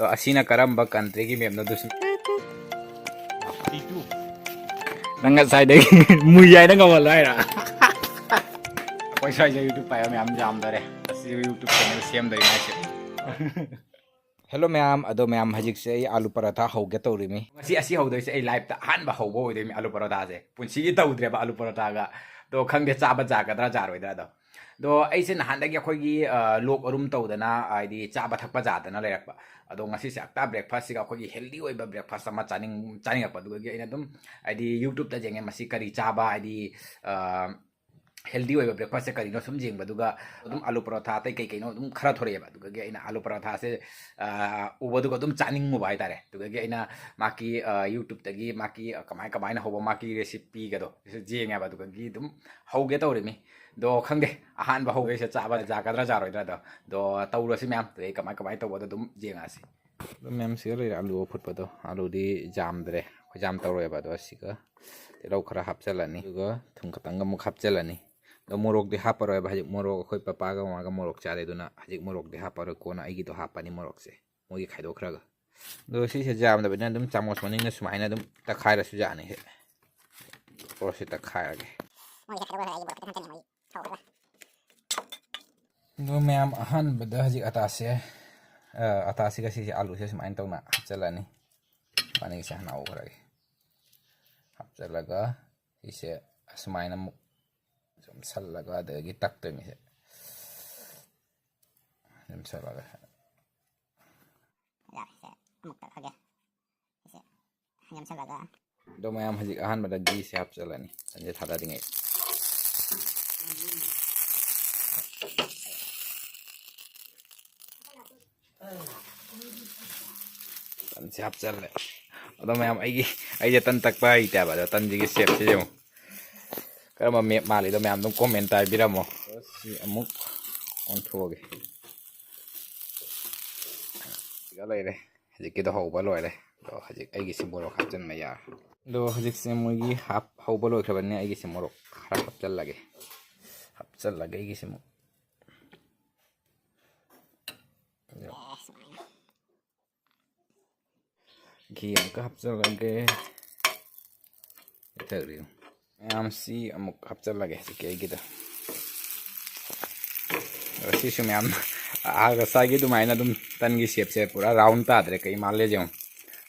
ꯑꯁꯤꯅ ꯀꯔꯝꯕ ꯀꯟꯇ꯭ꯔꯤꯒꯤ ꯃꯦꯞꯅꯣ ꯑꯗꯨꯁꯨ ꯅꯪ ꯉꯁꯥꯏꯗꯒꯤ ꯃꯨꯏ ꯍꯥꯏꯅ ꯉꯝꯍꯜꯂꯣ ꯍꯥꯏꯔ ꯑꯩꯈꯣꯏ ꯁ꯭ꯋꯥꯏꯁꯦ ꯌꯨꯇ꯭ꯌꯨꯕ ꯄꯥꯏꯕ ꯃꯌꯥꯝ ꯌꯥꯝꯗꯔꯦ ꯑꯁꯤ ꯌꯨꯇ꯭ꯌꯨꯕ ꯆꯦꯅꯦꯜ ꯁꯦꯝꯗꯣꯏ ꯃꯥꯏꯁꯦ ꯍꯦꯜꯂꯣ ꯃꯌꯥꯝ ꯑꯗꯣ ꯃꯌꯥꯝ ꯍꯧꯖꯤꯛꯁꯦ ꯑꯩ ꯑꯥꯂꯨ ꯄꯔꯥꯊꯥ ꯍꯧꯒꯦ ꯇꯧꯔꯤꯃꯤ ꯉꯁꯤ ꯑꯁꯤ ꯍꯧꯗꯣꯏꯁꯦ ꯑꯩ ꯂꯥꯏꯐꯇ ꯑꯍꯥꯟꯕ ꯍꯧꯕ ꯑꯣꯏꯗꯣꯏꯅꯤ ꯑꯥꯂꯨ ꯄꯔꯥꯊꯥꯁꯦ ꯄꯨꯟꯁꯤꯒꯤ ꯇꯧꯗ꯭ꯔꯦꯕ ꯑꯥꯂꯨ ꯄꯔꯥꯊꯥꯒ ꯑꯗꯣ ꯈꯪꯗꯦ ꯆꯥꯕ ꯌꯥꯒꯗ꯭ꯔꯥ ꯌꯥꯔꯣꯏꯗ꯭ꯔꯥ ꯑꯗꯣ ꯑꯩꯁꯦ ꯅꯍꯥꯟꯗꯒꯤ ꯑꯩꯈꯣꯏꯒꯤ ꯂꯣꯛ ꯑꯔꯨꯝ ꯇꯧꯗꯅ ꯍꯥꯏꯗꯤ ꯆꯥꯕ ꯊꯛꯄ ꯌꯥꯗꯅ ꯂꯩꯔꯛꯄ ꯑꯗꯣ ꯉꯁꯤꯁꯦ ꯑꯛꯇꯥ ꯕ꯭ꯔꯦꯛꯐꯥꯁꯠꯁꯤꯒ ꯑꯩꯈꯣꯏꯒꯤ ꯍꯦꯜꯗꯤ ꯑꯣꯏꯕ ꯕ꯭ꯔꯦꯛꯐꯥꯁꯠ ꯑꯃ ꯆꯥꯅꯤꯡꯉꯛꯄ ꯑꯗꯨꯒꯤ ꯑꯩꯅ ꯑꯗꯨꯝ ꯍꯥꯏꯗꯤ ꯌꯨꯇ꯭ꯌꯨꯕꯇ ꯌꯦꯡꯉꯦ ꯃꯁꯤ ꯀꯔꯤ ꯆꯥꯕ ꯍꯥꯏꯗꯤ ꯍꯦꯜꯗꯤ ꯑꯣꯏꯕ ꯕ꯭ꯔꯦꯛꯐꯥꯁꯠꯁꯦ ꯀꯔꯤꯅꯣ ꯁꯨꯝ ꯌꯦꯡꯕꯗꯨꯒ ꯑꯗꯨꯝ ꯑꯥꯂꯨ ꯄꯔꯣꯊꯥ ꯑꯇꯩ ꯀꯩꯅꯣ ꯑꯗꯨꯝ ꯈꯔ ꯊꯣꯔꯛꯑꯦꯕ ꯑꯗꯨꯒꯤ ꯑꯩꯅ ꯑꯥꯂꯨ ꯄꯔꯣꯊꯥꯁꯦ ꯎꯕꯗꯨꯒ ꯑꯗꯨꯝ ꯆꯥꯅꯤꯡꯉꯨꯕ ꯍꯥꯏꯇꯥꯔꯦ ꯑꯗꯨꯒꯤ ꯑꯩꯅ ꯃꯥꯒꯤ ꯌꯨꯇ꯭ꯌꯨꯕꯇꯒꯤ ꯃꯥꯒꯤ ꯀꯃꯥꯏꯅ ꯍꯧꯕ ꯃꯥꯒꯤ ꯔꯦꯁꯤꯄꯤꯒꯗꯣ ꯌꯦꯡꯉꯦꯕ ꯑꯗꯨꯒꯤ ꯑꯗꯨꯝ ꯍꯧꯒꯦ ꯇꯧꯔꯤꯃꯤ ꯑꯗꯣ ꯈꯪꯗꯦ ꯑꯍꯥꯟꯕ ꯍꯧꯒꯩꯁꯦ ꯆꯥꯕ ꯌꯥꯒꯗ꯭ꯔꯥ ꯌꯥꯔꯣꯏꯗ꯭ꯔꯥ ꯑꯗꯣ ꯇꯧꯔꯁꯤ ꯃꯌꯥꯝ ꯑꯗꯩ ꯀꯃꯥꯏꯅ ꯇꯧꯕꯗꯣ ꯑꯗꯨꯝ ꯌꯦꯡꯉꯛꯑꯁꯤ ꯑꯗꯣ ꯃꯌꯥꯝ ꯁꯤꯒ ꯂꯩꯔꯦ ꯑꯥꯂꯨ ꯑꯐꯨꯠꯄꯗꯣ ꯑꯥꯂꯨꯗꯤ ꯖꯥꯝꯗ꯭ꯔꯦ ꯑꯩꯈꯣꯏ ꯖꯥꯝ ꯇꯧꯔꯣꯏꯕ ꯑꯗꯣ ꯁꯤꯒ ꯇꯤꯜꯍꯧ ꯈꯔ ꯍꯥꯞꯆꯤꯜꯂꯅꯤ ꯑꯗꯨꯒ ꯊꯨꯝ ꯈꯛꯇꯪꯒ ꯑꯃꯨꯛ ꯍꯥꯞꯆꯤꯜꯂꯅꯤ ꯑꯗꯣ ꯃꯣꯔꯣꯛꯇꯤ ꯍꯥꯞꯄꯔꯣꯏꯕ ꯍꯧꯖꯤꯛ ꯃꯣꯔꯣꯛ ꯑꯩꯈꯣꯏ ꯄꯄꯥꯒ ꯃꯃꯥꯒ ꯃꯣꯔꯣꯛ ꯆꯥꯗꯦ ꯑꯗꯨꯅ ꯍꯧꯖꯤꯛ ꯃꯣꯔꯣꯛꯇꯤ ꯍꯥꯞꯄꯔꯣꯏ ꯀꯣꯟꯅ ꯑꯩꯒꯤꯗꯣ ꯍꯥꯞꯄꯅꯤ ꯃꯣꯔꯣꯛꯁꯦ ꯃꯣꯏꯒꯤ ꯈꯥꯏꯗꯣꯛꯈ꯭ꯔꯒ ꯑꯗꯣ ꯁꯤꯁꯦ ꯖꯥꯝꯗꯕꯅꯤꯅ ꯑꯗꯨꯝ ꯆꯥꯃꯣꯁ ꯃꯅꯤꯡꯅ ꯁꯨꯃꯥꯏꯅ ꯑꯗꯨꯝ ꯇꯛꯈꯥꯏꯔꯁꯨ ꯌꯥꯅꯤ ꯄꯣꯔꯁꯤ ꯇꯛꯈꯥꯏꯔꯒꯦ ꯑꯗꯣ ꯃꯌꯥꯝ ꯑꯍꯥꯟꯕꯗ ꯍꯧꯖꯤꯛ ꯑꯇꯥꯁꯤꯒ ꯁꯤꯁꯦ ꯑꯥꯂꯨꯁꯦ ꯁꯨꯃꯥꯏꯅ ꯇꯧꯅ ꯍꯥꯞꯆꯤꯜꯂꯅꯤ ꯃꯥꯅꯤꯒꯤꯁꯦ ꯍꯥꯟꯅ ꯍꯧꯈ꯭ꯔꯒꯦ ꯍꯥꯞꯆꯤꯜꯂꯒ ꯁꯤꯁꯦ ꯑꯁꯨꯃꯥꯏꯅ ꯑꯃꯨꯛ ꯁꯨꯝ ꯁꯜꯂꯒ ꯑꯗꯒꯤ ꯇꯛꯇꯣꯏꯅꯤꯁꯦ ꯑꯗꯨꯝ ꯁꯜꯂꯒ ꯑꯗꯣ ꯃꯌꯥꯝ ꯍꯧꯖꯤꯛ ꯑꯍꯥꯟꯕꯗ ꯘꯤꯁꯦ ꯍꯥꯞꯆꯤꯜꯂꯅꯤ ꯇꯟꯁꯦ ꯊꯥꯗꯔꯤꯉꯩ ꯇꯟꯁꯦ ꯍꯥꯞꯆꯜꯂꯦ ꯑꯗꯣ ꯃꯌꯥꯝ ꯑꯩꯁꯦ ꯇꯟ ꯇꯛꯄ ꯍꯩꯇꯦꯕ ꯑꯗꯣ ꯇꯟꯁꯤꯒꯤ ꯁꯦꯞꯁꯦ ꯌꯦꯡꯉꯨ ꯀꯔꯝꯕ ꯃꯦꯞ ꯃꯥꯜꯂꯤꯗꯣ ꯃꯌꯥꯝ ꯑꯗꯨꯝ ꯀꯣꯃꯦꯟꯇ ꯍꯥꯏꯕꯤꯔꯝꯃꯣ ꯁꯤ ꯑꯃꯨꯛ ꯑꯣꯟꯊꯣꯛꯑꯒꯦ ꯁꯤꯒ ꯂꯩꯔꯦ ꯍꯧꯖꯤꯛꯀꯤꯗꯣ ꯍꯧꯕ ꯂꯣꯏꯔꯦ ꯑꯗꯣ ꯍꯧꯖꯤꯛ ꯑꯩꯒꯤꯁꯤ ꯃꯣꯔꯣꯛ ꯍꯥꯞꯆꯤꯟꯕ ꯌꯥꯔꯦ ꯑꯗꯣ ꯍꯧꯖꯤꯛꯁꯦ ꯃꯣꯏꯒꯤ ꯍꯧꯕ ꯂꯣꯏꯈ꯭ꯔꯕꯅꯤꯅ ꯑꯩꯒꯤꯁꯦ ꯃꯣꯔꯣꯛ ꯈꯔ ꯍꯥꯞꯆꯤꯜꯂꯒꯦ ꯑꯩꯒꯤꯁꯤ ꯑꯃꯨꯛ ꯘꯤ ꯑꯃꯨꯛꯀ ꯍꯥꯞꯆꯤꯜꯂꯒꯦ ꯃꯌꯥꯝꯁꯤ ꯑꯃꯨꯛ ꯍꯥꯞꯆꯤꯜꯂꯒꯦ ꯍꯧꯖꯤꯛꯀꯤ ꯑꯩꯒꯤꯗꯣ ꯁꯤꯁꯨ ꯃꯌꯥꯝ ꯉꯁꯥꯏꯒꯤ ꯑꯗꯨꯃꯥꯏꯅ ꯑꯗꯨꯝ ꯇꯟꯒꯤ ꯁꯦꯞꯁꯦ ꯄꯨꯔꯥ ꯔꯥꯎꯟ ꯇꯥꯗ꯭ꯔꯦ ꯀꯩ ꯃꯥꯜꯂꯦ ꯌꯦꯡꯉꯨ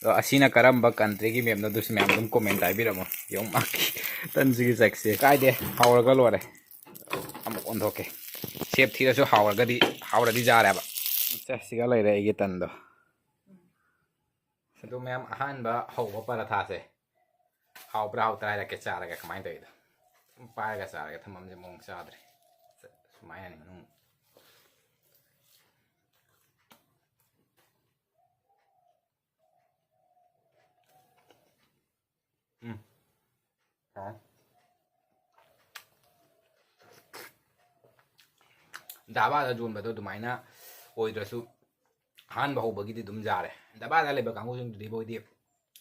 ꯑꯗꯣ ꯑꯁꯤꯅ ꯀꯔꯝꯕ ꯀꯟꯇ꯭ꯔꯤꯒꯤ ꯃꯦꯞꯅꯣ ꯑꯗꯨꯁꯨ ꯃꯌꯥꯝ ꯑꯗꯨꯝ ꯀꯣꯃꯦꯟꯇ ꯍꯥꯏꯕꯤꯔꯝꯃꯣ ꯌꯦꯡꯉꯨ ꯃꯥꯒꯤ ꯇꯟꯁꯤꯒꯤ ꯆꯛꯁꯦ ꯀꯥꯏꯗꯦ ꯍꯥꯎꯔꯒ ꯂꯣꯏꯔꯦ ꯑꯃꯨꯛ ꯑꯣꯟꯊꯣꯛꯀꯦ ꯁꯦꯞ ꯊꯤꯔꯁꯨ ꯍꯥꯎꯔꯗꯤ ꯌꯥꯔꯦꯕ ꯁꯤꯒ ꯂꯩꯔꯦ ꯑꯩꯒꯤ ꯇꯟꯗꯣ ꯑꯗꯣ ꯃꯌꯥꯝ ꯑꯍꯥꯟꯕ ꯍꯧꯕ ꯄꯔꯥꯊꯥꯁꯦ ꯍꯥꯎꯕ꯭ꯔꯥ ꯍꯥꯎꯇ꯭ꯔꯥ ꯍꯥꯏꯔꯛꯀꯦ ꯆꯥꯔꯒ ꯀꯃꯥꯏꯅ ꯇꯧꯋꯤꯗꯣ ꯄꯥꯏꯔꯒ ꯆꯥꯔꯒ ꯊꯝꯃꯝꯁꯦ ꯃꯑꯣꯡ ꯆꯥꯗ꯭ꯔꯦ ꯁꯨꯃꯥꯏꯅ ꯃꯅꯨꯡ ꯙꯥꯕꯥꯗ ꯌꯣꯟꯕꯗꯣ ꯑꯗꯨꯃꯥꯏꯅ ꯑꯣꯏꯗ꯭ꯔꯁꯨ ꯑꯍꯥꯟꯕ ꯍꯧꯕꯒꯤꯗꯤ ꯑꯗꯨꯝ ꯌꯥꯔꯦ ꯙꯥꯕꯥꯗ ꯂꯩꯕ ꯀꯥꯡꯕꯨꯁꯤꯡꯗꯨꯗꯤ ꯃꯣꯏꯗꯤ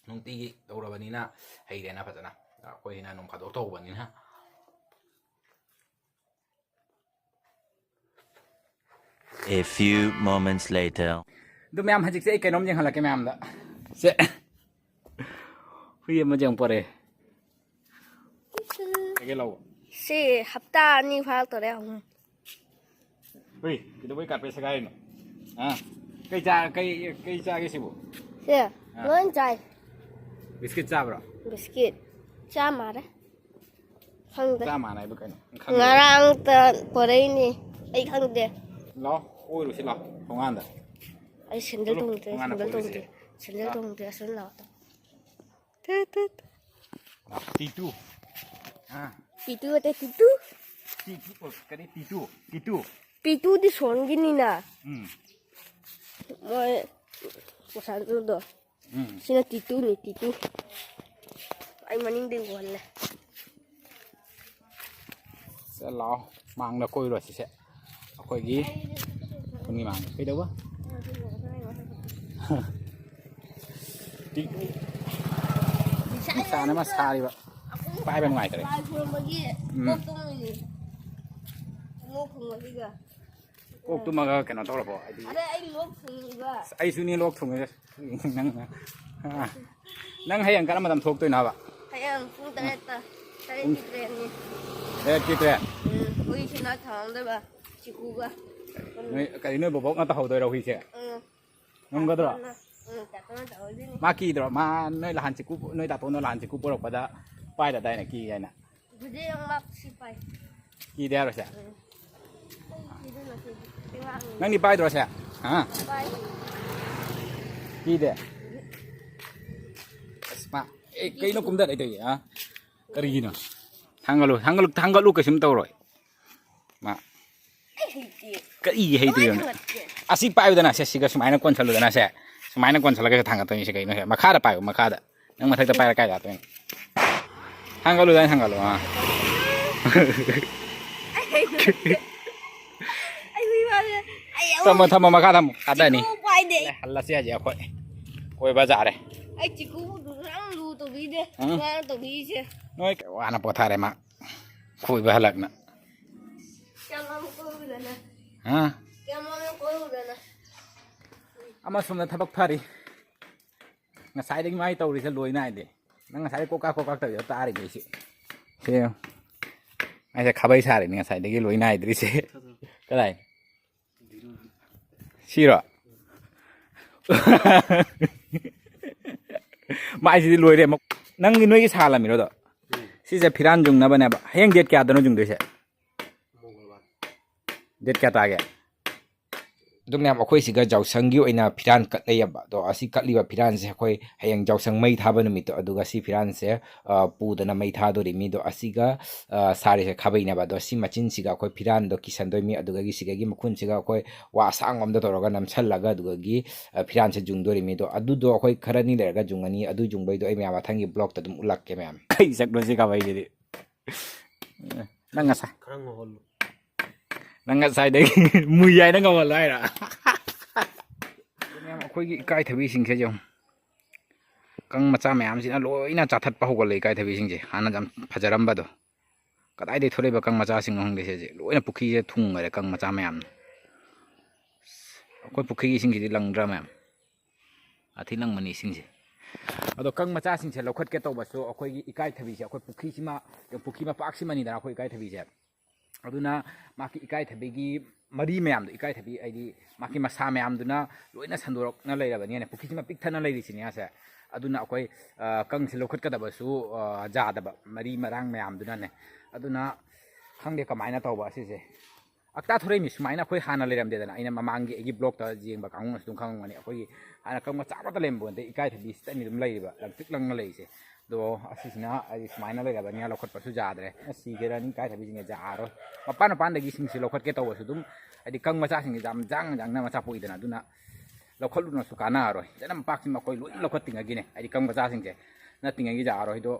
ꯅꯨꯡꯇꯤꯒꯤ ꯇꯧꯔꯕꯅꯤꯅ ꯍꯩꯔꯦꯅ ꯐꯖꯅ ꯑꯩꯈꯣꯏꯅ ꯅꯣꯡ ꯐꯥꯗꯣꯛ ꯇꯧꯕꯅꯤꯅ A few moments later. ꯑꯗꯨ ꯃꯌꯥꯝ ꯍꯧꯖꯤꯛꯁꯦ ꯑꯩ ꯀꯩꯅꯣꯝ ꯌꯦꯡꯍꯜꯂꯛꯀꯦ ꯃꯌꯥꯝꯗ ꯁꯦ ꯍꯨꯏ ꯑꯃ ꯌꯦꯡꯉꯛꯄꯣꯔꯦ ꯀꯩꯀꯩ ꯂꯧꯕ ꯁꯤ ꯍꯞꯇꯥ ꯑꯅꯤ ꯐꯥꯔꯛꯇꯣꯔꯦ ꯑꯍꯨꯝ ꯍꯨꯏ ꯀꯩꯗꯧꯕꯩ ꯀꯥꯔꯄꯦꯠ ꯁꯦꯒꯥꯏꯔꯤꯅꯣ ꯀꯩ ꯆꯥꯒꯦ ꯁꯤꯕꯨ ꯁꯤ ꯂꯣꯏ ꯆꯥꯏ ꯕꯤꯁꯀꯤꯠ ꯆꯥꯕ꯭ꯔꯣ ꯕꯤꯁꯀꯤꯠ ꯆꯥ ꯃꯥꯜꯂꯦ ꯈꯪꯗꯦ ꯆꯥ ꯃꯥꯟꯅ ꯍꯥꯏꯕ ꯀꯩꯅꯣ ꯉꯔꯥꯡꯇ ꯄꯣꯔꯛꯏꯅꯤ ꯑꯩ ꯈꯪꯗꯦ ꯂꯥꯛꯑꯣ ꯑꯣꯏꯔꯨꯁꯤ ꯂꯥꯛꯑꯣ ꯊꯣꯡꯒꯥꯟꯗ ꯑꯩ ꯁꯦꯟꯗꯜ ꯇꯣꯡꯗ꯭ꯔꯦ ꯁꯦꯟꯗꯜ ꯇꯣꯡꯗ꯭ꯔꯦ ꯑꯁꯣꯝ ꯂꯥꯛꯑꯣ ꯇꯤꯇꯨ ꯄꯤꯇꯨ ꯑꯇꯩ ꯄꯤꯇꯨ ꯀꯔꯤ ꯇꯤꯇꯨ ꯄꯤꯇꯨꯗꯤ ꯁꯣꯟꯒꯤꯅꯤꯅ ꯃꯣꯏ ꯃꯁꯥꯗꯨꯗꯣ ꯁꯤꯅ ꯇꯤꯇꯨꯅꯤ ꯇꯤꯇꯨ ꯑꯩ ꯃꯅꯤꯡꯗꯩ ꯎꯍꯜꯂꯦ ꯁꯦ ꯂꯥꯛꯑꯣ ꯃꯥꯡꯗ ꯀꯣꯏꯔꯨꯔꯁꯤꯁꯦ ꯑꯩꯈꯣꯏꯒꯤ ꯈꯨꯟꯒꯤ ꯃꯥꯡꯗ ꯀꯩꯗꯧꯕ ꯅꯨꯡꯁꯥꯅ ꯑꯃ ꯁꯥꯔꯤꯕ ꯄꯥꯏꯕ ꯅꯨꯡꯉꯥꯏꯇꯔꯦ ꯀꯣꯛ ꯇꯨꯝꯃꯒ ꯀꯩꯅꯣ ꯇꯧꯔꯕꯣ ꯍꯥꯏꯗꯤ ꯑꯗꯩ ꯑꯩ ꯂꯣꯛ ꯊꯨꯡꯉꯤꯕ ꯑꯩꯁꯨꯅꯤ ꯂꯣꯛ ꯊꯨꯡꯉꯦ ꯅꯪ ꯍꯌꯦꯡ ꯀꯔꯝꯕ ꯃꯇꯝ ꯊꯣꯛꯇꯣꯏꯅꯣꯕ ꯍꯌꯦꯡ ꯄꯨꯡ 8ꯇ 8ꯒꯤ ꯇ꯭ꯔꯦꯟꯅꯤ ꯂꯦꯠꯀꯤꯗ꯭ꯔꯦ ꯍꯨꯏꯁꯤꯅ ꯊꯝꯃꯝꯗꯣꯏꯕ ꯆꯤꯀꯨꯒ ꯅꯣꯏ ꯀꯔꯤ ꯅꯣꯏ ꯕꯣꯕꯣꯛꯅ ꯇꯧꯍꯧꯗꯣꯏꯔꯣ ꯍꯨꯏꯁꯦ ꯉꯝꯒꯗ꯭ꯔꯣ ꯇꯥꯇꯣꯅ ꯇꯧꯍꯧꯗꯣꯏꯅꯤ ꯃꯥ ꯀꯤꯗ꯭ꯔꯣ ꯃꯥ ꯅꯣꯏ ꯂꯍꯥꯟ ꯆꯤꯀꯨ ꯅꯣꯏ ꯇꯥꯇꯣꯅ ꯂꯍꯥꯟ ꯆꯤꯀꯨ ꯄꯨꯔꯛꯄꯗ ꯄꯥꯏꯗꯗꯥꯏꯅ ꯀꯤ ꯍꯥꯏꯅ ꯍꯧꯖꯤꯛ ꯑꯃꯨꯛ ꯁꯤ ꯄꯥꯏ ꯀꯤꯗꯦ ꯍꯥꯏꯔꯣꯁꯦ ꯀꯤꯗꯣꯏꯅꯣ ꯀꯤꯗꯤ ꯅꯪꯗꯤ ꯄꯥꯏꯗ꯭ꯔꯣꯁꯦ ꯍꯥ ꯄꯥꯏ ꯀꯤꯗꯦ ꯑꯁ ꯃꯥ ꯀꯩꯅꯣ ꯀꯨꯝꯗꯔ ꯇꯧꯏ ꯀꯔꯤꯒꯤꯅꯣ ꯊꯥꯡꯒꯠꯂꯨ ꯀꯩꯁꯨꯝ ꯇꯧꯔꯣꯏ ꯃꯥ ꯀꯔꯤꯒꯤ ꯍꯩꯇ꯭ꯔꯤꯅꯣ ꯑꯁꯤ ꯄꯥꯏꯌꯨꯗꯅ ꯁꯦ ꯁꯤꯒ ꯁꯨꯃꯥꯏꯅ ꯀꯣꯟꯁꯜꯂꯨꯗꯅ ꯁꯦ ꯁꯨꯃꯥꯏꯅ ꯀꯣꯟꯁꯜꯂꯒ ꯊꯥꯡꯒꯠꯇꯣꯏꯅꯤ ꯁꯦ ꯀꯩꯅꯣ ꯁꯦ ꯃꯈꯥꯗ ꯄꯥꯏꯌꯨ ꯃꯈꯥꯗ ꯅꯪ ꯃꯊꯛꯇ ꯄꯥꯏꯔ ꯀꯥꯏ ꯂꯥꯛꯇꯣꯏꯅꯣ ꯊꯥꯡꯒꯠꯂꯨꯗꯅ ꯊꯥꯡꯒꯠꯂꯨ ꯊꯝꯃꯣ ꯃꯈꯥ ꯊꯝꯃꯣ ꯀꯥꯗꯅꯤ ꯍꯜꯂꯁꯤ ꯍꯧꯖꯤꯛ ꯑꯩꯈꯣꯏ ꯀꯣꯏꯕ ꯖꯥꯔꯦ ꯑꯩ ꯆꯤꯀꯨꯕꯨꯗꯨ ꯌꯥꯝ ꯂꯨ ꯇꯧꯕꯤꯗꯦ ꯃꯥꯅ ꯇꯧꯕꯤꯔꯤꯁꯦ ꯅꯣꯏ ꯋꯥꯅ ꯄꯣꯊꯥꯔꯦ ꯃꯥ ꯀꯣꯏꯕ ꯍꯜꯂꯛꯅ ꯑꯃ ꯁꯣꯝꯗ ꯊꯕꯛ ꯐꯔꯤ ꯉꯁꯥꯏꯗꯒꯤ ꯃꯥꯏ ꯇꯧꯔꯤꯁꯦ ꯂꯣꯏ ꯅꯥꯏꯗꯦ ꯅꯪ ꯉꯁꯥꯏꯗꯒꯤ ꯀꯣꯀꯥꯛ ꯇꯧꯔꯤꯗꯣ ꯇꯥꯔꯤꯒꯩ ꯁꯤ ꯑꯩꯁꯦ ꯈꯥꯕꯩ ꯁꯥꯔꯤꯅꯤ ꯉꯁꯥꯏꯗꯒꯤ ꯂꯣꯏ ꯅꯥꯏꯗ꯭ꯔꯤꯁꯦ ꯀꯗꯥꯏ ꯁꯤꯔꯣ ꯃꯥꯏꯁꯤꯗꯤ ꯂꯣꯏꯔꯦ ꯅꯪꯒꯤ ꯅꯣꯏꯒꯤ ꯁꯥꯜꯂꯝꯃꯤꯔꯣꯗꯣ ꯁꯤꯁꯦ ꯐꯤꯔꯥꯟ ꯖꯨꯡꯅꯕꯅꯦꯕ ꯍꯌꯦꯡ ꯗꯦꯠ ꯀꯌꯥꯗꯅꯣ ꯖꯨꯡꯗꯣꯏꯁꯦ ꯗꯦꯠ ꯀꯌꯥ ꯇꯥꯒꯦ ꯑꯗꯨꯝ ꯌꯥꯝ ꯑꯩꯈꯣꯏꯁꯤꯒ ꯌꯥꯎꯁꯪꯒꯤ ꯑꯣꯏꯅ ꯐꯤꯔꯥꯟ ꯀꯠꯂꯩꯌꯦꯕ ꯑꯗꯣ ꯑꯁꯤ ꯀꯠꯂꯤꯕ ꯐꯤꯔꯥꯟꯁꯦ ꯑꯩꯈꯣꯏ ꯍꯌꯦꯡ ꯌꯥꯎꯁꯪ ꯃꯩ ꯊꯥꯕ ꯅꯨꯃꯤꯠꯇꯣ ꯑꯗꯨꯒ ꯁꯤ ꯐꯤꯔꯥꯟꯁꯦ ꯄꯨꯗꯅ ꯃꯩ ꯊꯥꯗꯣꯔꯤ ꯃꯤꯗꯣ ꯑꯁꯤꯒ ꯁꯥꯔꯤꯁꯦ ꯈꯥꯕꯩꯅꯦꯕ ꯑꯗꯣ ꯁꯤ ꯃꯆꯤꯟꯁꯤꯒ ꯑꯩꯈꯣꯏ ꯐꯤꯔꯥꯟꯗꯣ ꯀꯤꯁꯟꯗꯣꯏꯃꯤ ꯑꯗꯨꯒꯤ ꯁꯤꯒꯒꯤ ꯃꯈꯨꯟꯁꯤꯒ ꯑꯩꯈꯣꯏ ꯋꯥ ꯑꯁꯥꯡꯕ ꯑꯝꯗ ꯇꯧꯔꯒ ꯅꯝꯁꯜꯂꯒ ꯑꯗꯨꯒꯤ ꯐꯤꯔꯥꯟꯁꯦ ꯖꯨꯡꯗꯣꯔꯤ ꯃꯤꯗꯣ ꯑꯗꯨꯗꯣ ꯑꯩꯈꯣꯏ ꯈꯔꯅꯤ ꯂꯩꯔꯒ ꯖꯨꯡꯉꯅꯤ ꯑꯗꯨ ꯖꯨꯡꯕꯩꯗꯣ ꯑꯩ ꯃꯌꯥꯝ ꯃꯊꯪꯒꯤ ꯕ꯭ꯂꯣꯛꯇ ꯑꯗꯨꯝ ꯎꯠꯂꯛꯀꯦ ꯃꯌꯥꯝ ꯀꯩ ꯆꯠꯂꯣꯁꯤ ꯈꯥꯕꯩꯁꯤꯗꯤ ꯅꯪ ꯉꯁꯥꯏ ꯈꯔ ꯉꯧꯍꯜꯂꯨ ꯅꯪ ꯉꯁꯥꯏꯗꯒꯤ ꯃꯨꯏ ꯍꯥꯏꯅ ꯉꯧꯍꯜꯂꯣ ꯍꯥꯏꯔ ꯑꯩꯈꯣꯏꯒꯤ ꯏꯀꯥꯏꯊꯕꯤꯁꯤꯡꯁꯦ ꯌꯦꯡꯉꯨ ꯀꯪ ꯃꯆꯥ ꯃꯌꯥꯝꯁꯤꯅ ꯂꯣꯏꯅ ꯆꯥꯊꯠꯄ ꯍꯧꯒꯠꯂꯦ ꯏꯀꯥꯏꯊꯕꯤꯁꯤꯡꯁꯦ ꯍꯥꯟꯅ ꯌꯥꯝ ꯐꯖꯔꯝꯕꯗꯣ ꯀꯗꯥꯏꯗꯒꯤ ꯊꯣꯛꯂꯛꯏꯕ ꯀꯪ ꯃꯆꯥꯁꯤꯡꯅꯣ ꯈꯪꯗꯦ ꯁꯤꯁꯦ ꯂꯣꯏꯅ ꯄꯨꯈ꯭ꯔꯤꯁꯦ ꯊꯨꯡꯉꯔꯦ ꯀꯪ ꯃꯆꯥ ꯃꯌꯥꯝꯅ ꯑꯩꯈꯣꯏ ꯄꯨꯈ꯭ꯔꯤꯒꯤ ꯏꯁꯤꯡꯁꯤꯗꯤ ꯂꯪꯗ꯭ꯔꯥ ꯃꯌꯥꯝ ꯑꯊꯤ ꯂꯪꯕꯅꯤ ꯏꯁꯤꯡꯁꯦ ꯑꯗꯣ ꯀꯪ ꯃꯆꯥꯁꯤꯡꯁꯦ ꯂꯧꯈꯠꯀꯦ ꯇꯧꯕꯁꯨ ꯑꯩꯈꯣꯏꯒꯤ ꯏꯀꯥꯏꯊꯕꯤꯁꯦ ꯑꯩꯈꯣꯏ ꯄꯨꯈ꯭ꯔꯤꯁꯤꯃ ꯄꯨꯈ꯭ꯔꯤ ꯃꯄꯥꯛꯁꯤꯃꯅꯤꯗꯅ ꯑꯩꯈꯣꯏ ꯏꯀꯥꯏꯊꯕꯤꯁꯦ ꯑꯗꯨꯅ ꯃꯥꯒꯤ ꯏꯀꯥꯏꯊꯕꯤꯒꯤ ꯃꯔꯤ ꯃꯌꯥꯝꯗꯣ ꯏꯀꯥꯏꯊꯕꯤ ꯍꯥꯏꯗꯤ ꯃꯥꯒꯤ ꯃꯁꯥ ꯃꯌꯥꯝꯗꯨꯅ ꯂꯣꯏꯅ ꯁꯟꯗꯣꯔꯛꯅ ꯂꯩꯔꯕꯅꯤꯅ ꯄꯨꯈ꯭ꯔꯤꯁꯤꯃ ꯄꯤꯛꯊꯅ ꯂꯩꯔꯤꯁꯤꯅꯦ ꯍꯥꯁꯦ ꯑꯗꯨꯅ ꯑꯩꯈꯣꯏ ꯀꯪꯁꯦ ꯂꯧꯈꯠꯀꯗꯕꯁꯨ ꯌꯥꯗꯕ ꯃꯔꯤ ꯃꯔꯥꯡ ꯃꯌꯥꯝꯗꯨꯅꯅꯦ ꯑꯗꯨꯅ ꯈꯪꯗꯦ ꯀꯃꯥꯏꯅ ꯇꯧꯕ ꯑꯁꯤꯁꯦ ꯑꯛꯇꯥ ꯊꯣꯔꯛꯏꯃꯤ ꯁꯨꯃꯥꯏꯅ ꯑꯩꯈꯣꯏ ꯍꯥꯟꯅ ꯂꯩꯔꯝꯗꯦꯗꯅ ꯑꯩꯅ ꯃꯃꯥꯡꯒꯤ ꯑꯩꯒꯤ ꯕ꯭ꯂꯣꯛꯇ ꯌꯦꯡꯕ ꯀꯥꯡꯕꯨꯅꯁꯨ ꯑꯗꯨꯝ ꯈꯪꯉꯝꯒꯅꯤ ꯑꯩꯈꯣꯏꯒꯤ ꯍꯥꯟꯅ ꯀꯪ ꯃꯆꯥ ꯑꯃꯠꯇ ꯂꯩꯔꯝꯕ ꯅꯠꯇꯦ ꯏꯀꯥꯏꯊꯕꯤ ꯁꯤꯇꯅꯤ ꯑꯗꯨꯝ ꯂꯩꯔꯤꯕ ꯂꯪꯇ꯭ꯔꯤꯛ ꯂꯪꯅ ꯂꯩꯔꯤꯁꯦ ꯑꯗꯣ ꯑꯁꯤꯁꯤꯅ ꯍꯥꯏꯗꯤ ꯁꯨꯃꯥꯏꯅ ꯂꯩꯔꯕꯅꯤꯅ ꯂꯧꯈꯠꯄꯁꯨ ꯌꯥꯗ꯭ꯔꯦ ꯁꯤꯒꯦꯔꯅꯤ ꯏꯀꯥꯏꯊꯕꯤꯁꯤꯡꯁꯦ ꯌꯥꯔꯔꯣꯏ ꯃꯄꯥꯟꯗꯒꯤ ꯁꯤꯡꯁꯤ ꯂꯧꯈꯠꯀꯦ ꯇꯧꯕꯁꯨ ꯑꯗꯨꯝ ꯍꯥꯏꯗꯤ ꯀꯪ ꯃꯆꯥꯁꯤꯡꯁꯦ ꯌꯥꯝ ꯖꯥꯡꯅ ꯃꯆꯥ ꯄꯣꯛꯏꯗꯅ ꯑꯗꯨꯅ ꯂꯧꯈꯠꯂꯨꯅꯁꯨ ꯀꯥꯟꯅꯔꯔꯣꯏ ꯐꯖꯅ ꯃꯄꯥꯛꯁꯤꯃ ꯑꯩꯈꯣꯏ ꯂꯣꯏꯅ ꯂꯧꯈꯠꯇꯤꯡꯉꯒꯤꯅꯦ ꯍꯥꯏꯗꯤ ꯀꯪ ꯃꯆꯥꯁꯤꯡꯁꯦ ꯅꯠꯇꯤꯉꯩꯒꯤ ꯌꯥꯔꯔꯣꯏ ꯑꯗꯣ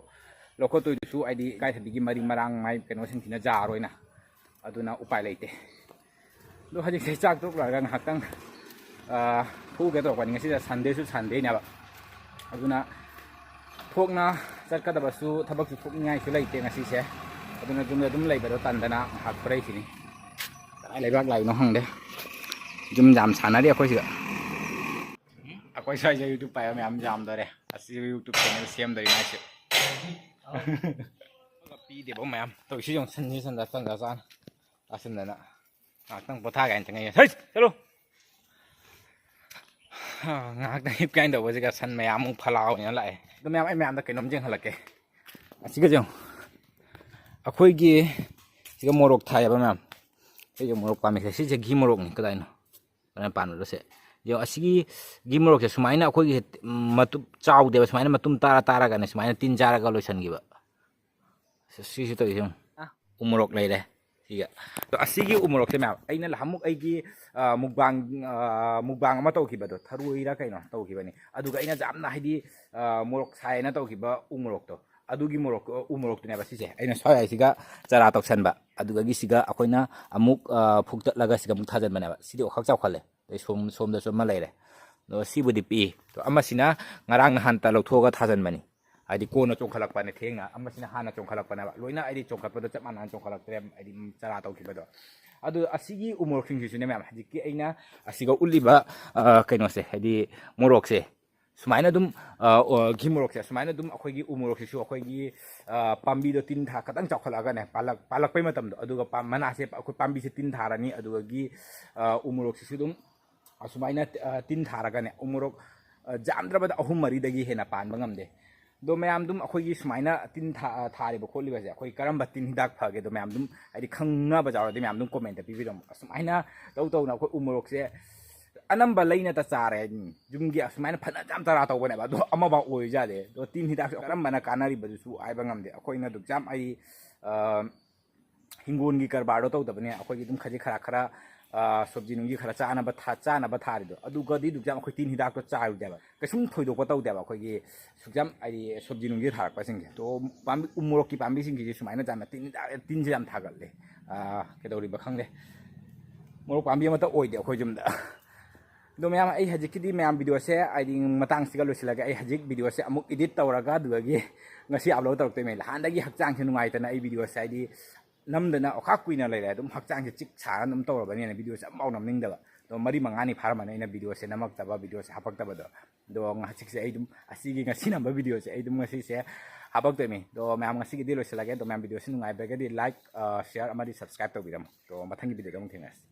ꯂꯧꯈꯠꯇꯣꯏꯗꯨꯁꯨ ꯍꯥꯏꯗꯤ ꯏꯀꯥꯏꯊꯕꯤꯒꯤ ꯃꯔꯤ ꯃꯔꯥꯡ ꯃꯥꯏ ꯀꯩꯅꯣꯁꯤꯡꯁꯤꯅ ꯌꯥꯔꯔꯣꯏꯅ ꯑꯗꯨꯅ ꯎꯄꯥꯏ ꯂꯩꯇꯦ ꯑꯗꯣ ꯍꯧꯖꯤꯛꯁꯦ ꯆꯥꯛ ꯇꯣꯛꯂꯒ ꯉꯥꯏꯍꯥꯛꯇꯪ ꯊꯣꯛꯎꯒꯦ ꯇꯧꯔꯛꯄꯅꯤ ꯉꯁꯤꯗ ꯁꯟꯗꯦꯁꯨ ꯁꯟꯗꯦꯅꯦꯕ ꯑꯗꯨꯅ ꯊꯣꯛꯅ ꯆꯠꯀꯗꯕꯁꯨ ꯊꯕꯛꯁꯨ ꯊꯣꯛꯅꯤꯡꯉꯥꯏꯁꯨ ꯂꯩꯇꯦ ꯉꯁꯤꯁꯦ ꯑꯗꯨꯅ ꯌꯨꯝꯗ ꯑꯗꯨꯝ ꯂꯩꯕꯗꯣ ꯇꯟꯗꯅ ꯉꯥꯏꯍꯥꯛ ꯊꯣꯔꯛꯏꯁꯤꯅꯤ ꯀꯗꯥꯏ ꯂꯩꯕꯥꯛ ꯂꯥꯛꯏꯅꯣ ꯈꯪꯗꯦ ꯌꯨꯝ ꯌꯥꯝ ꯁꯥꯟꯅꯔꯤ ꯑꯩꯈꯣꯏꯁꯤꯗ ꯑꯩꯈꯣꯏ ꯁ꯭ꯋꯥꯏꯁꯦ ꯌꯨꯇ꯭ꯌꯨꯕ ꯄꯥꯏꯕ ꯃꯌꯥꯝ ꯌꯥꯝꯗꯣꯔꯦ ꯑꯁꯤ ꯌꯨꯇ꯭ꯌꯨꯕ ꯆꯦꯅꯦꯜ ꯁꯦꯝꯗꯣꯔꯤ ꯃꯥꯏꯁꯦ ꯄꯤꯗꯦꯕ ꯃꯌꯥꯝ ꯇꯧꯔꯤꯁꯤ ꯌꯦꯡꯉꯨ ꯁꯟꯁꯤ ꯁꯟꯗ ꯆꯪꯗ ꯆꯥꯅ ꯇꯥꯁꯤꯟꯗꯅ ꯉꯥꯏꯍꯥꯛꯇꯪ ꯄꯣꯊꯥ ꯀꯥꯏꯅ ꯆꯪꯉꯛꯏ ꯍꯩ ꯆꯠꯂꯣ ꯉꯥꯏꯍꯥꯛꯇꯪ ꯍꯤꯞ ꯀꯥꯏꯅ ꯇꯧꯕꯁꯤꯒ ꯁꯟ ꯃꯌꯥꯝꯃꯨꯛ ꯐꯂꯥꯎꯅ ꯂꯥꯛꯑꯦ ꯑꯗꯣ ꯃꯌꯥꯝ ꯑꯩ ꯃꯌꯥꯝꯗ ꯀꯩꯅꯣꯝ ꯌꯦꯡꯍꯜꯂꯛꯀꯦ ꯑꯁꯤꯒ ꯌꯦꯡꯉꯨ ꯑꯩꯈꯣꯏꯒꯤ ꯁꯤꯒ ꯃꯣꯔꯣꯛ ꯊꯥꯏꯑꯕ ꯃꯌꯥꯝ ꯑꯩꯁꯦ ꯃꯣꯔꯣꯛ ꯄꯥꯝꯃꯤꯁꯦ ꯁꯤꯁꯦ ꯘꯤ ꯃꯣꯔꯣꯛꯅꯤ ꯀꯗꯥꯏꯅꯣ ꯀꯗꯥꯏꯅ ꯄꯥꯟꯕꯗꯣꯁꯦ ꯌꯦꯡꯉꯣ ꯑꯁꯤꯒꯤ ꯘꯤ ꯃꯣꯔꯣꯛꯁꯦ ꯁꯨꯃꯥꯏꯅ ꯑꯩꯈꯣꯏꯒꯤ ꯃꯇꯨꯝ ꯆꯥꯎꯗꯦꯕ ꯁꯨꯃꯥꯏꯅ ꯃꯇꯨꯝ ꯇꯥꯔꯒꯅꯦ ꯁꯨꯃꯥꯏꯅ ꯇꯤꯟ ꯆꯥꯔꯒ ꯂꯣꯏꯁꯤꯟꯈꯤꯕ ꯁꯤꯁꯨ ꯇꯧꯔꯤꯁꯦ ꯌꯦꯡꯉꯨ ꯎꯃꯣꯔꯣꯛ ꯂꯩꯔꯦ ꯁꯤꯒ ꯑꯗꯣ ꯑꯁꯤꯒꯤ ꯎꯃꯣꯔꯣꯛꯁꯦ ꯃꯌꯥꯝ ꯑꯩꯅ ꯅꯍꯥꯟꯃꯨꯛ ꯑꯩꯒꯤ ꯃꯨꯛꯕꯥꯡ ꯑꯃ ꯇꯧꯈꯤꯕꯗꯣ ꯊꯔꯣꯏꯔ ꯀꯩꯅꯣ ꯇꯧꯈꯤꯕꯅꯤ ꯑꯗꯨꯒ ꯑꯩꯅ ꯌꯥꯝꯅ ꯍꯥꯏꯗꯤ ꯃꯣꯔꯣꯛ ꯁꯥꯏꯅ ꯇꯧꯈꯤꯕ ꯎꯃꯣꯔꯣꯛꯇꯣ ꯑꯗꯨꯒꯤ ꯎꯃꯣꯔꯣꯛꯇꯨꯅꯦꯕ ꯁꯤꯁꯦ ꯑꯩꯅ ꯁ꯭ꯋꯥꯏꯁꯤꯒ ꯆꯔꯥ ꯇꯧꯁꯟꯕ ꯑꯗꯨꯗꯒꯤ ꯁꯤꯒ ꯑꯩꯈꯣꯏꯅ ꯑꯃꯨꯛ ꯐꯨꯛꯇꯠꯂꯒ ꯁꯤꯒ ꯑꯃꯨꯛ ꯊꯥꯖꯟꯕꯅꯦꯕ ꯁꯤꯗꯤ ꯋꯥꯈꯛ ꯆꯥꯎꯈꯠꯂꯦ ꯑꯗꯩ ꯁꯣꯝꯗꯁꯨ ꯑꯃ ꯂꯩꯔꯦ ꯑꯗꯣ ꯁꯤꯕꯨꯗꯤ ꯄꯤꯛꯏ ꯑꯗꯣ ꯑꯃꯁꯤꯅ ꯉꯔꯥꯡ ꯅꯍꯥꯟꯇ ꯂꯧꯊꯣꯛꯑꯒ ꯊꯥꯖꯟꯕꯅꯤ ꯍꯥꯏꯗꯤ ꯀꯣꯟꯅ ꯆꯣꯡꯈꯠꯂꯛꯄꯅꯦ ꯊꯦꯡꯅ ꯑꯃꯁꯤꯅ ꯍꯥꯟꯅ ꯆꯣꯡꯈꯠꯂꯛꯄꯅꯦꯕ ꯂꯣꯏꯅ ꯑꯩꯗꯤ ꯆꯣꯡꯈꯠꯄꯗꯣ ꯆꯞ ꯃꯥꯟꯅꯅ ꯆꯣꯡꯈꯠꯂꯛꯇ꯭ꯔꯦ ꯍꯥꯏꯗꯤ ꯆꯔꯥ ꯇꯧꯈꯤꯕꯗꯣ ꯑꯗꯨ ꯑꯁꯤꯒꯤ ꯎꯃꯣꯔꯣꯛꯁꯤꯡꯁꯤꯁꯨꯅꯦ ꯃꯌꯥꯝ ꯍꯧꯖꯤꯛꯀꯤ ꯑꯩꯅ ꯑꯁꯤꯒ ꯎꯠꯂꯤꯕ ꯀꯩꯅꯣꯁꯦ ꯍꯥꯏꯗꯤ ꯃꯣꯔꯣꯛꯁꯦ ꯁꯨꯃꯥꯏꯅ ꯑꯗꯨꯝ ꯘꯤ ꯃꯣꯔꯣꯛꯁꯦ ꯁꯨꯃꯥꯏꯅ ꯑꯗꯨꯝ ꯑꯩꯈꯣꯏꯒꯤ ꯎꯃꯣꯔꯣꯛꯁꯤꯁꯨ ꯑꯩꯈꯣꯏꯒꯤ ꯄꯥꯝꯕꯤꯗꯣ ꯇꯤꯟ ꯊꯥ ꯈꯇꯪ ꯆꯥꯎꯈꯠꯂꯛꯑꯒꯅꯦ ꯄꯥꯜꯂꯛꯄꯩ ꯃꯇꯝꯗꯣ ꯑꯗꯨꯒ ꯃꯅꯥꯁꯦ ꯑꯩꯈꯣꯏ ꯄꯥꯝꯕꯤꯁꯦ ꯇꯤꯟ ꯊꯥꯔꯅꯤ ꯑꯗꯨꯒꯤ ꯎꯃꯣꯔꯣꯛꯁꯤꯁꯨ ꯑꯗꯨꯝ ꯑꯁꯨꯃꯥꯏꯅ ꯇꯤꯟ ꯊꯥꯔꯒꯅꯦ ꯎꯃꯣꯔꯣꯛ ꯖꯥꯝꯗ꯭ꯔꯕꯗ 3-4ꯗꯒꯤ ꯍꯦꯟꯅ ꯄꯥꯟꯕ ꯉꯝꯗꯦ ꯑꯗꯣ ꯃꯌꯥꯝ ꯑꯗꯨꯝ ꯑꯩꯈꯣꯏꯒꯤ ꯁꯨꯃꯥꯏꯅ ꯇꯤꯟ ꯊꯥꯔꯤꯕ ꯈꯣꯠꯂꯤꯕꯁꯦ ꯑꯩꯈꯣꯏ ꯀꯔꯝꯕ ꯇꯤꯟ ꯍꯤꯗꯥꯛ ꯐꯒꯦ ꯑꯗꯣ ꯃꯌꯥꯝ ꯑꯗꯨꯝ ꯍꯥꯏꯗꯤ ꯈꯪꯅꯕ ꯌꯥꯎꯔꯗꯤ ꯃꯌꯥꯝ ꯑꯗꯨꯝ ꯀꯣꯃꯦꯟꯇ ꯄꯤꯕꯤꯔꯝꯃꯣ ꯑꯁꯨꯃꯥꯏꯅ ꯇꯧꯅ ꯑꯩꯈꯣꯏ ꯎꯃꯣꯔꯣꯛꯁꯦ ꯑꯅꯝꯕ ꯂꯩꯅꯇ ꯆꯥꯔꯦ ꯌꯨꯝꯒꯤ ꯑꯁꯨꯃꯥꯏꯅ ꯐꯅ ꯌꯥꯝ ꯆꯔꯥ ꯇꯧꯕꯅꯦꯕ ꯑꯗꯣ ꯑꯃꯐꯥꯎ ꯑꯣꯏ ꯌꯥꯗꯦ ꯑꯗꯣ ꯇꯤꯟ ꯍꯤꯗꯥꯛꯁꯨ ꯀꯔꯝꯕꯅ ꯀꯥꯟꯅꯔꯤꯕꯗꯨꯁꯨ ꯍꯥꯏꯕ ꯉꯝꯗꯦ ꯑꯩꯈꯣꯏꯅ ꯑꯗꯨꯛ ꯌꯥꯝ ꯑꯩ ꯍꯤꯡꯒꯣꯜꯒꯤ ꯀꯔꯕꯥꯔꯗꯣ ꯇꯧꯗꯕꯅꯦ ꯑꯩꯈꯣꯏꯒꯤ ꯑꯗꯨꯝ ꯈꯖꯤꯛ ꯈꯔ ꯁꯣꯕꯖꯤ ꯅꯨꯡꯒꯤ ꯈꯔ ꯆꯥꯅꯕ ꯊꯥꯔꯤꯗꯣ ꯑꯗꯨꯒꯗꯤ ꯑꯗꯨꯛ ꯌꯥꯝ ꯑꯩꯈꯣꯏ ꯇꯤꯟ ꯍꯤꯗꯥꯛꯇꯣ ꯆꯥꯔꯨꯗꯦꯕ ꯀꯩꯁꯨꯝ ꯊꯣꯏꯗꯣꯛꯄ ꯇꯧꯗꯦꯕ ꯑꯩꯈꯣꯏꯒꯤ ꯁꯨꯛ ꯌꯥꯝ ꯍꯥꯏꯗꯤ ꯁꯣꯕꯖꯤ ꯅꯨꯡꯒꯤ ꯊꯥꯔꯛꯄꯁꯤꯡꯁꯦ ꯇꯣ ꯎꯃꯣꯔꯣꯛꯀꯤ ꯄꯥꯝꯕꯤꯁꯤꯡꯁꯤꯁꯨ ꯁꯨꯃꯥꯏꯅ ꯌꯥꯝꯅ ꯇꯤꯟꯁꯦ ꯌꯥꯝ ꯊꯥꯒꯠꯂꯦ ꯀꯩꯗꯧꯔꯤꯕ ꯈꯪꯗꯦ ꯃꯣꯔꯣꯛ ꯄꯥꯝꯕꯤ ꯑꯃꯠꯇ ꯑꯣꯏꯗꯦ ꯑꯩꯈꯣꯏ ꯌꯨꯝꯗ ꯑꯗꯣ ꯃꯌꯥꯝ ꯑꯩ ꯍꯧꯖꯤꯛꯀꯤꯗꯤ ꯃꯌꯥꯝ ꯚꯤꯗꯤꯑꯣꯁꯦ ꯍꯥꯏꯗꯤ ꯃꯇꯥꯡꯁꯤꯒ ꯂꯣꯏꯁꯤꯜꯂꯒꯦ ꯑꯩ ꯍꯧꯖꯤꯛ ꯚꯤꯗꯤꯑꯣꯁꯦ ꯑꯃꯨꯛ ꯏꯗꯤꯠ ꯇꯧꯔꯒ ꯑꯗꯨꯗꯒꯤ ꯉꯁꯤ ꯑꯞꯂꯣꯗ ꯇꯧꯔꯛꯇꯣꯏꯅꯦ ꯅꯍꯥꯟꯗꯒꯤ ꯍꯛꯆꯥꯡꯁꯦ ꯅꯨꯡꯉꯥꯏꯇꯅ ꯑꯩ ꯚꯤꯗꯤꯑꯣꯁꯦ ꯍꯥꯏꯗꯤ ꯅꯝꯗꯅ ꯑꯣꯈꯥꯛ ꯀꯨꯏꯅ ꯂꯩꯔꯦ ꯑꯗꯨꯝ ꯍꯛꯆꯥꯡꯁꯦ ꯆꯤꯛ ꯁꯥꯔ ꯑꯗꯨꯝ ꯇꯧꯔꯕꯅꯤꯅ ꯚꯤꯗꯤꯑꯣꯁꯦ ꯑꯃꯐꯥꯎ ꯅꯝꯅꯤꯡꯗꯕ ꯑꯗꯣ 4-5ꯅꯤ ꯐꯥꯔꯝꯃꯅꯤ ꯑꯩꯅ ꯚꯤꯗꯤꯑꯣꯁꯦ ꯅꯝꯃꯛꯇꯕ ꯚꯤꯗꯤꯑꯣꯁꯦ ꯍꯥꯄꯛꯇꯕꯗꯣ ꯑꯗꯣ ꯉꯁꯤꯁꯦ ꯑꯩ ꯑꯗꯨꯝ ꯑꯁꯤꯒꯤ ꯉꯁꯤ ꯅꯝꯕ ꯚꯤꯗꯤꯑꯣꯁꯦ ꯑꯩ ꯑꯗꯨꯝ ꯉꯁꯤꯁꯦ ꯍꯥꯄꯛꯇꯣꯏꯅꯤ ꯑꯗꯣ ꯃꯌꯥꯝ ꯉꯁꯤꯒꯤꯗꯤ ꯂꯣꯏꯁꯤꯜꯂꯒꯦ ꯑꯗꯣ ꯃꯌꯥꯝ ꯚꯤꯗꯤꯑꯣꯁꯦ ꯅꯨꯡꯉꯥꯏꯕꯒꯗꯤ ꯂꯥꯏꯛ ꯁꯤꯌꯔ ꯑꯃꯗꯤ ꯁꯕꯁꯀ꯭ꯔꯥꯏꯕ ꯇꯧꯕꯤꯔꯝꯃꯣ ꯑꯗꯣ ꯃꯊꯪꯒꯤ ꯚꯤꯗꯤꯑꯣꯗ ꯑꯃꯨꯛ ꯊꯦꯡꯅꯔꯁꯤ